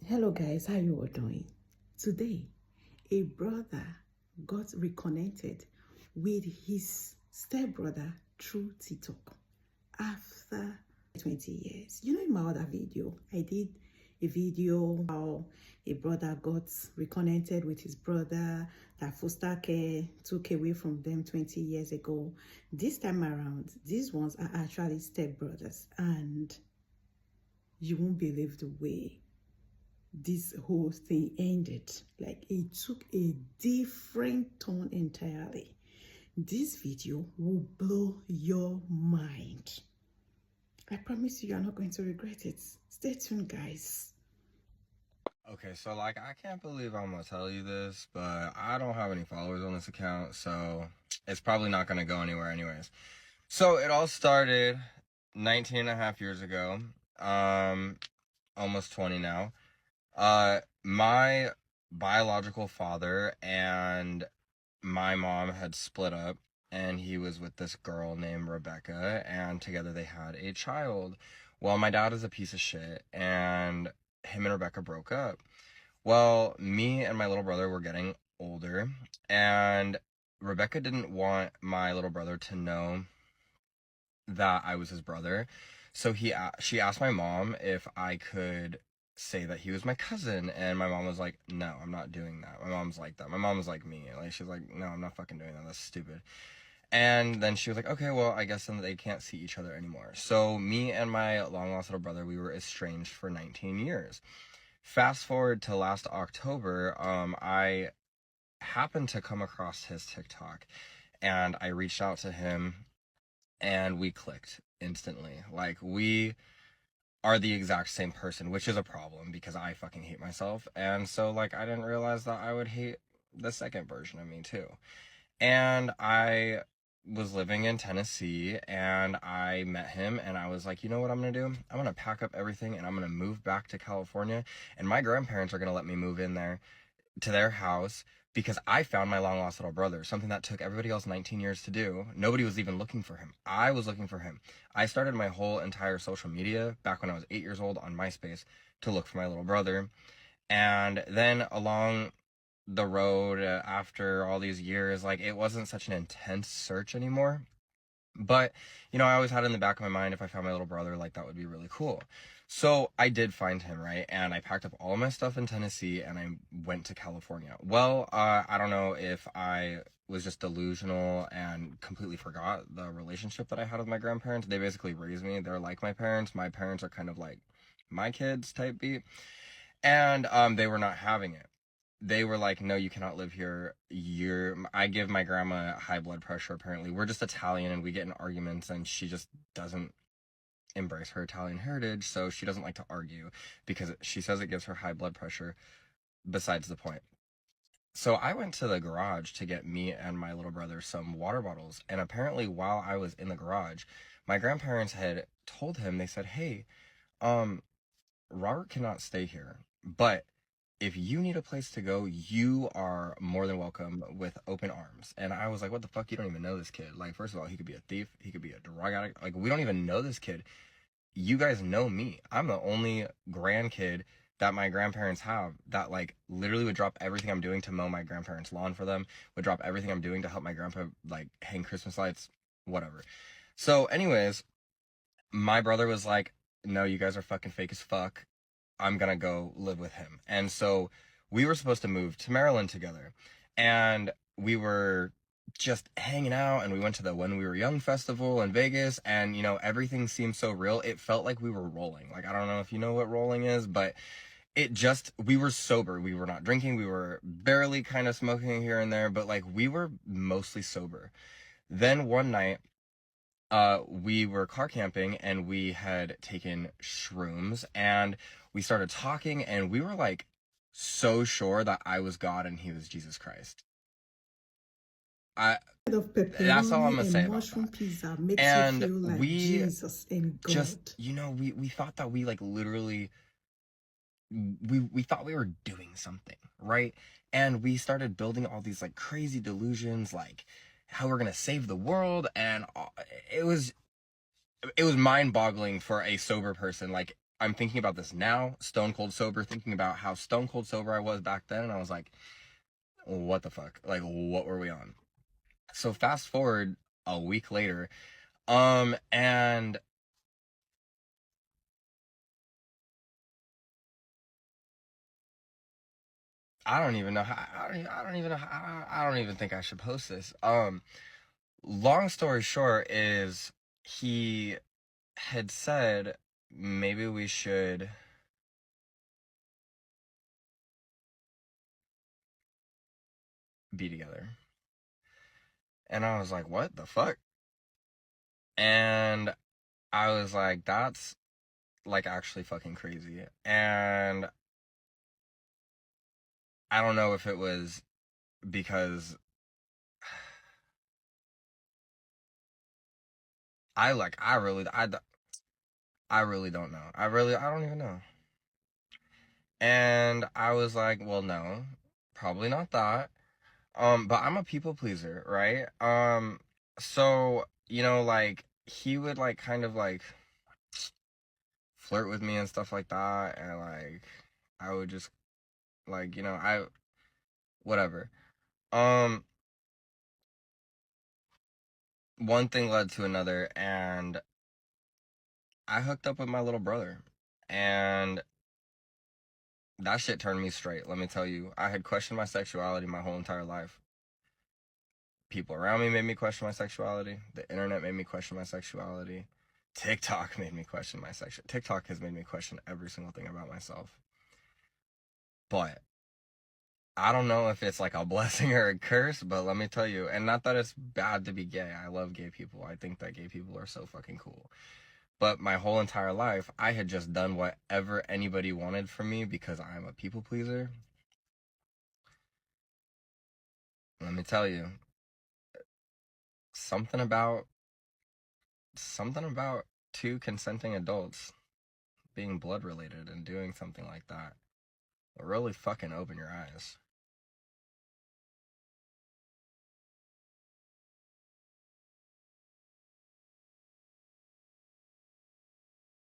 Hello guys, how you all doing? Today, a brother got reconnected with his stepbrother through TikTok after 20 years. You know, in my other video, I did a video how a brother got reconnected with his brother that foster care took away from them 20 years ago. This time around, these ones are actually stepbrothers, and you won't believe the way this whole thing ended. Like, it took a different turn entirely. This video will blow your mind. I promise you, you're not going to regret it. Stay tuned, guys. Okay, so I can't believe I'm gonna tell you this, but I don't have any followers on this account, so it's probably not gonna go anywhere anyways. So it all started 19 and a half years ago, almost 20 now. My biological father and my mom had split up, and he was with this girl named Rebecca, and together they had a child. Well, my dad is a piece of shit, and him and Rebecca broke up. Well, me and my little brother were getting older, and Rebecca didn't want my little brother to know that I was his brother. So she asked my mom if I could say that he was my cousin, and my mom was like, "No, I'm not doing that." My mom's like that. My mom was like me. Like, she's like, "No, I'm not fucking doing that. That's stupid." And then she was like, "Okay, well, I guess then they can't see each other anymore." So me and my long lost little brother, we were estranged for 19 years. Fast forward to last October, I happened to come across his TikTok, and I reached out to him, and we clicked instantly. Like, we are the exact same person, which is a problem because I fucking hate myself. And so, like, I didn't realize that I would hate the second version of me too. And I was living in Tennessee, and I met him, and I was like, you know what I'm gonna do? I'm gonna pack up everything and I'm gonna move back to California, and my grandparents are gonna let me move in there to their house because I found my long lost little brother, something that took everybody else 19 years to do. Nobody was even looking for him. I was looking for him. I started my whole entire social media back when I was 8 years old on MySpace to look for my little brother. And then along the road, after all these years, like, it wasn't such an intense search anymore. But, I always had in the back of my mind, if I found my little brother, like, that would be really cool. So I did find him, right? And I packed up all my stuff in Tennessee and I went to California. Well, I don't know if I was just delusional and completely forgot the relationship that I had with my grandparents. They basically raised me. They're like my parents. My parents are kind of like my kids type beat. And they were not having it. They were like, "No, you cannot live here. I give my grandma high blood pressure, apparently. We're just Italian and we get in arguments, and she just doesn't embrace her Italian heritage, so she doesn't like to argue because she says it gives her high blood pressure." Besides the point. So I went to the garage to get me and my little brother some water bottles, and apparently while I was in the garage, my grandparents had told him, they said, "Hey, um, Robert cannot stay here, but if you need a place to go, you are more than welcome with open arms." And I was like, "What the fuck? You don't even know this kid. Like, first of all, he could be a thief. He could be a drug addict. Like, we don't even know this kid. You guys know me. I'm the only grandkid that my grandparents have that, like, literally would drop everything I'm doing to mow my grandparents' lawn for them, would drop everything I'm doing to help my grandpa, like, hang Christmas lights, whatever." So, anyways, my brother was like, "No, you guys are fucking fake as fuck. I'm gonna go live with him." And so we were supposed to move to Maryland together. And we were just hanging out, and we went to the When We Were Young festival in Vegas, and everything seemed so real. It felt like we were rolling. Like, I don't know if you know what rolling is, but we were sober. We were not drinking. We were barely kind of smoking here and there, but, like, we were mostly sober. Then one night, we were car camping, and we had taken shrooms, and we started talking, and we were, like, so sure that I was God and he was Jesus Christ. I Of That's all I'm pepperoni gonna say and about mushroom that. pizza makes you And feel like we Jesus and just, God. we thought that we, like, literally, we thought we were doing something, right? And we started building all these, like, crazy delusions, like how we're gonna save the world, and it was mind-boggling for a sober person. Like, I'm thinking about this now, stone cold sober, thinking about how stone cold sober I was back then, and I was like, what the fuck? Like, what were we on? So fast forward a week later, and I don't even know how. I don't even know. I don't even think I should post this. Long story short is he had said maybe we should be together, and I was like, what the fuck? And I was like, that's like actually fucking crazy. And I don't know if it was because I really don't know. I don't even know. And I was like, well, no, probably not that. But I'm a people pleaser, right? So, like he would like kind of like flirt with me and stuff like that, and like I would just like, I whatever. Um, One thing led to another, and I hooked up with my little brother, and that shit turned me straight. Let me tell you, I had questioned my sexuality my whole entire life. People around me made me question my sexuality. The internet made me question my sexuality. TikTok made me question my sexuality. TikTok has made me question every single thing about myself. But I don't know if it's like a blessing or a curse, but let me tell you, and not that it's bad to be gay. I love gay people. I think that gay people are so fucking cool. But my whole entire life, I had just done whatever anybody wanted from me because I'm a people pleaser. Let me tell you, something about something about two consenting adults being blood related and doing something like that will really fucking open your eyes.